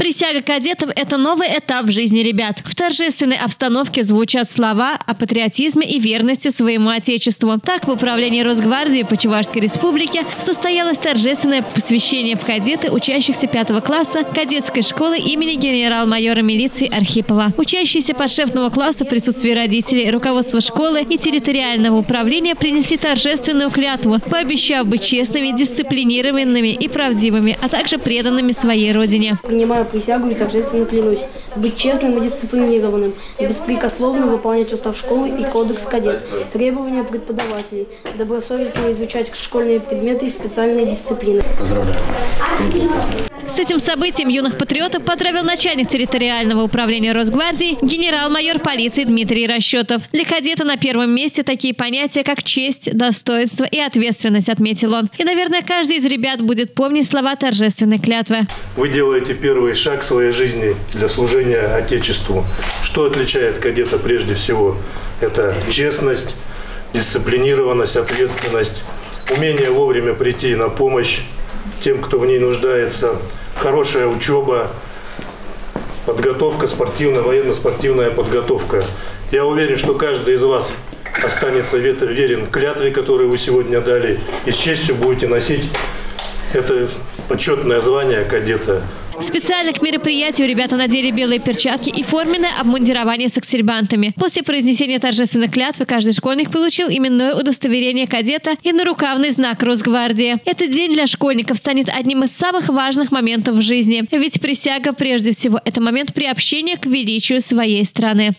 Присяга кадетам – это новый этап в жизни ребят. В торжественной обстановке звучат слова о патриотизме и верности своему отечеству. Так, в управлении Росгвардии по Чувашской республике состоялось торжественное посвящение в кадеты учащихся 5 класса кадетской школы имени генерал-майора милиции Архипова. Учащиеся подшефного класса в присутствии родителей, руководства школы и территориального управления принесли торжественную клятву, пообещав быть честными, дисциплинированными и правдивыми, а также преданными своей родине. Принимаю присягу и торжественно клянусь быть честным и дисциплинированным, беспрекословно выполнять устав школы и кодекс кадет, требования преподавателей, добросовестно изучать школьные предметы и специальные дисциплины. Поздравляю. С этим событием юных патриотов поздравил начальник территориального управления Росгвардии генерал-майор полиции Дмитрий Расчетов. Для кадета на первом месте такие понятия, как честь, достоинство и ответственность, отметил он. И, наверное, каждый из ребят будет помнить слова торжественной клятвы. Вы делаете первый шаг в своей жизни для служения Отечеству. Что отличает кадета прежде всего? Это честность, дисциплинированность, ответственность, умение вовремя прийти на помощь тем, кто в ней нуждается, хорошая учеба, подготовка спортивная, военно-спортивная подготовка. Я уверен, что каждый из вас останется верен клятве, которую вы сегодня дали, и с честью будете носить это почетное звание кадета. Специально к мероприятию ребята надели белые перчатки и форменное обмундирование с аксельбантами. После произнесения торжественной клятвы каждый школьник получил именное удостоверение кадета и нарукавный знак Росгвардии. Этот день для школьников станет одним из самых важных моментов в жизни. Ведь присяга, прежде всего, это момент приобщения к величию своей страны.